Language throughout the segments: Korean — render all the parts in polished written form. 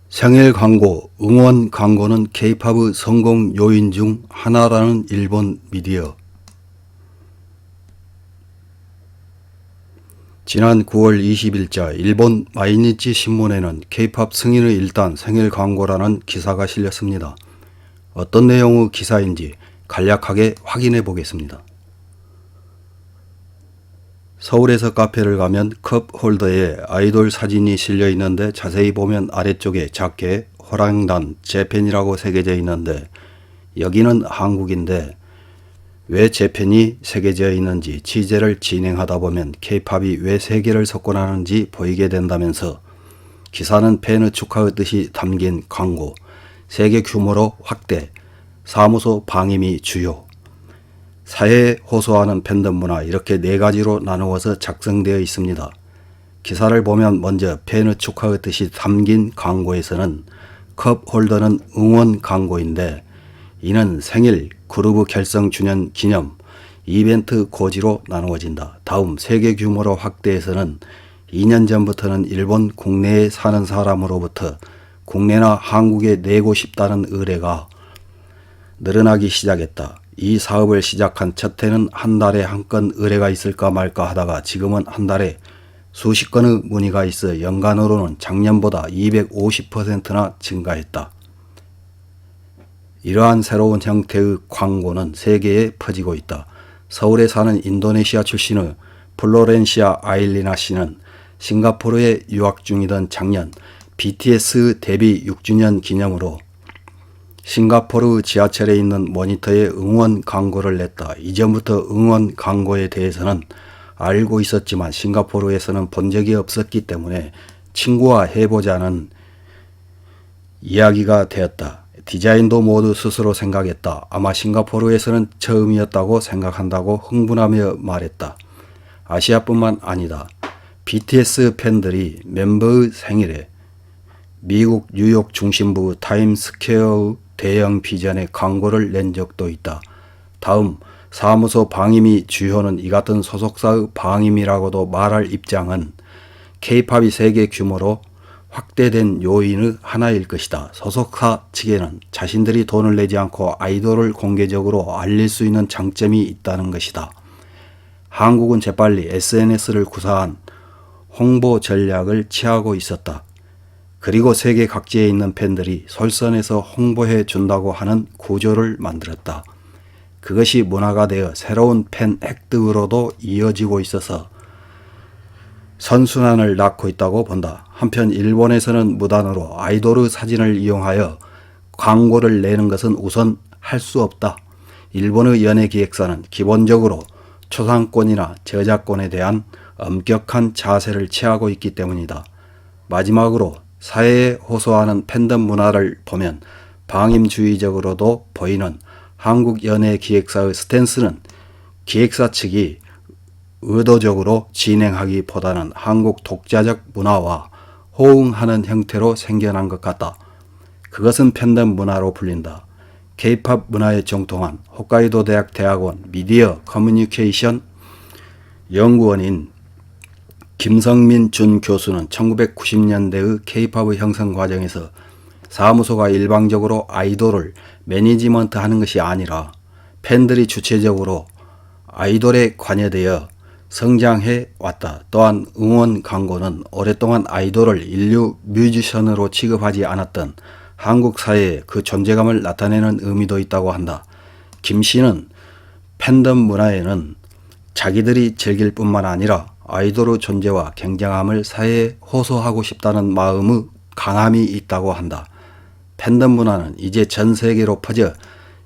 생일 광고, 응원 광고는 K-팝의 성공 요인 중 하나라는 일본 미디어. 지난 9월 20일자 일본 마이니치 신문에는 K-팝 승인의 일단 생일 광고라는 기사가 실렸습니다. 어떤 내용의 기사인지 간략하게 확인해 보겠습니다. 서울에서 카페를 가면 컵 홀더에 아이돌 사진이 실려 있는데 자세히 보면 아래쪽에 작게 호랑단 재팬이라고 새겨져 있는데 여기는 한국인데 왜 재팬이 새겨져 있는지 취재를 진행하다 보면 K-팝이 왜 세계를 석권하는지 보이게 된다면서 기사는 팬의 축하의 뜻이 담긴 광고, 세계 규모로 확대, 사무소 방임이 주요, 사회에 호소하는 팬덤 문화 이렇게 네 가지로 나누어서 작성되어 있습니다. 기사를 보면 먼저 팬의 축하의 뜻이 담긴 광고에서는 컵 홀더는 응원 광고인데 이는 생일, 그룹 결성 주년 기념, 이벤트 고지로 나누어진다. 다음 세계 규모로 확대해서는 2년 전부터는 일본 국내에 사는 사람으로부터 국내나 한국에 내고 싶다는 의뢰가 늘어나기 시작했다. 이 사업을 시작한 첫 해는 한 달에 한 건 의뢰가 있을까 말까 하다가 지금은 한 달에 수십 건의 문의가 있어 연간으로는 작년보다 250%나 증가했다. 이러한 새로운 형태의 광고는 세계에 퍼지고 있다. 서울에 사는 인도네시아 출신의 플로렌시아 아일리나 씨는 싱가포르에 유학 중이던 작년 BTS 데뷔 6주년 기념으로 싱가포르 지하철에 있는 모니터에 응원 광고를 냈다. 이전부터 응원 광고에 대해서는 알고 있었지만 싱가포르에서는 본 적이 없었기 때문에 친구와 해보자는 이야기가 되었다. 디자인도 모두 스스로 생각했다. 아마 싱가포르에서는 처음이었다고 생각한다고 흥분하며 말했다. 아시아뿐만 아니다. BTS 팬들이 멤버의 생일에 미국 뉴욕 중심부 타임스퀘어의 대형 비전에 광고를 낸 적도 있다. 다음 사무소 방임이 주요는 이 같은 소속사의 방임이라고도 말할 입장은 K-팝이 세계 규모로 확대된 요인의 하나일 것이다. 소속사 측에는 자신들이 돈을 내지 않고 아이돌을 공개적으로 알릴 수 있는 장점이 있다는 것이다. 한국은 재빨리 SNS를 구사한 홍보 전략을 취하고 있었다. 그리고 세계 각지에 있는 팬들이 솔선해서 홍보해 준다고 하는 구조를 만들었다. 그것이 문화가 되어 새로운 팬 획득으로도 이어지고 있어서 선순환을 낳고 있다고 본다. 한편 일본에서는 무단으로 아이돌의 사진을 이용하여 광고를 내는 것은 우선 할 수 없다. 일본의 연예기획사는 기본적으로 초상권이나 저작권에 대한 엄격한 자세를 취하고 있기 때문이다. 마지막으로 사회에 호소하는 팬덤 문화를 보면 방임주의적으로도 보이는 한국 연예기획사의 스탠스는 기획사 측이 의도적으로 진행하기보다는 한국 독자적 문화와 호응하는 형태로 생겨난 것 같다. 그것은 팬덤 문화로 불린다. K-팝 문화에 정통한 홋카이도 대학 대학원 미디어 커뮤니케이션 연구원인 김성민 준 교수는 1990년대의 K-팝의 형성 과정에서 사무소가 일방적으로 아이돌을 매니지먼트하는 것이 아니라 팬들이 주체적으로 아이돌에 관여되어 성장해 왔다. 또한 응원 광고는 오랫동안 아이돌을 인류 뮤지션으로 취급하지 않았던 한국 사회의 그 존재감을 나타내는 의미도 있다고 한다. 김 씨는 팬덤 문화에는 자기들이 즐길 뿐만 아니라 아이돌의 존재와 굉장함을 사회에 호소하고 싶다는 마음의 강함이 있다고 한다. 팬덤 문화는 이제 전 세계로 퍼져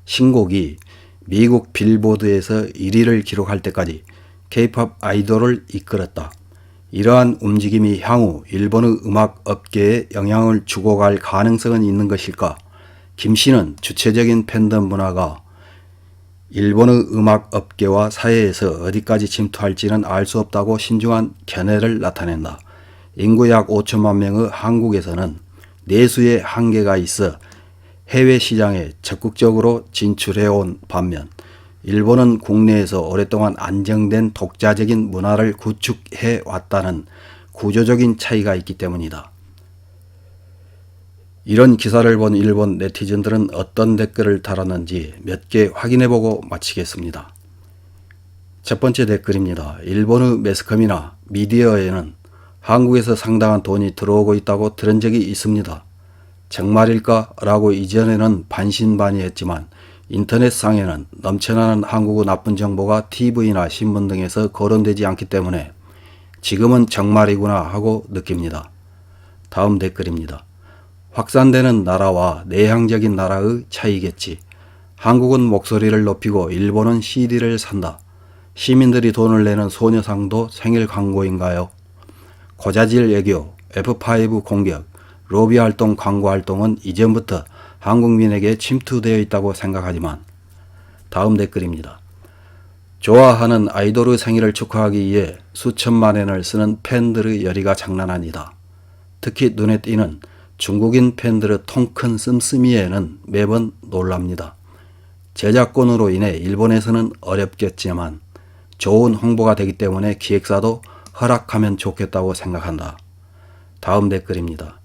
신곡이 미국 빌보드에서 1위를 기록할 때까지 K-팝 아이돌을 이끌었다. 이러한 움직임이 향후 일본의 음악 업계에 영향을 주고 갈 가능성은 있는 것일까? 김 씨는 주체적인 팬덤 문화가 일본의 음악 업계와 사회에서 어디까지 침투할지는 알 수 없다고 신중한 견해를 나타낸다. 인구 약 5천만 명의 한국에서는 내수의 한계가 있어 해외 시장에 적극적으로 진출해온 반면 일본은 국내에서 오랫동안 안정된 독자적인 문화를 구축해 왔다는 구조적인 차이가 있기 때문이다. 이런 기사를 본 일본 네티즌들은 어떤 댓글을 달았는지 몇 개 확인해보고 마치겠습니다. 첫 번째 댓글입니다. 일본의 매스컴이나 미디어에는 한국에서 상당한 돈이 들어오고 있다고 들은 적이 있습니다. 정말일까? 라고 이전에는 반신반의했지만 인터넷상에는 넘쳐나는 한국의 나쁜 정보가 TV나 신문 등에서 거론되지 않기 때문에 지금은 정말이구나 하고 느낍니다. 다음 댓글입니다. 확산되는 나라와 내향적인 나라의 차이겠지. 한국은 목소리를 높이고 일본은 CD를 산다. 시민들이 돈을 내는 소녀상도 생일 광고인가요? 고자질 애교, F5 공격, 로비 활동 광고 활동은 이전부터 한국민에게 침투되어 있다고 생각하지만 다음 댓글입니다. 좋아하는 아이돌의 생일을 축하하기 위해 수천만 원을 쓰는 팬들의 열의가 장난 아니다. 특히 눈에 띄는 중국인 팬들의 통큰 씀씀이에는 매번 놀랍니다. 저작권으로 인해 일본에서는 어렵겠지만 좋은 홍보가 되기 때문에 기획사도 허락하면 좋겠다고 생각한다. 다음 댓글입니다.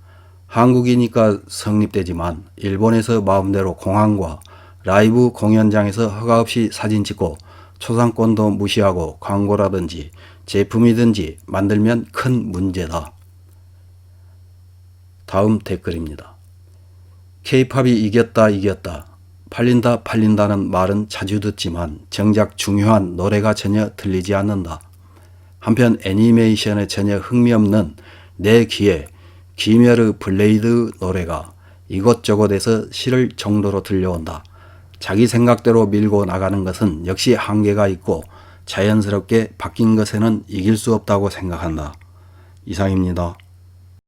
한국이니까 성립되지만 일본에서 마음대로 공항과 라이브 공연장에서 허가 없이 사진 찍고 초상권도 무시하고 광고라든지 제품이든지 만들면 큰 문제다. 다음 댓글입니다. K-팝이 이겼다. 팔린다는 말은 자주 듣지만 정작 중요한 노래가 전혀 들리지 않는다. 한편 애니메이션에 전혀 흥미없는 내 귀에 귀멸의 블레이드 노래가 이곳저곳에서 싫을 정도로 들려온다. 자기 생각대로 밀고 나가는 것은 역시 한계가 있고 자연스럽게 바뀐 것에는 이길 수 없다고 생각한다. 이상입니다.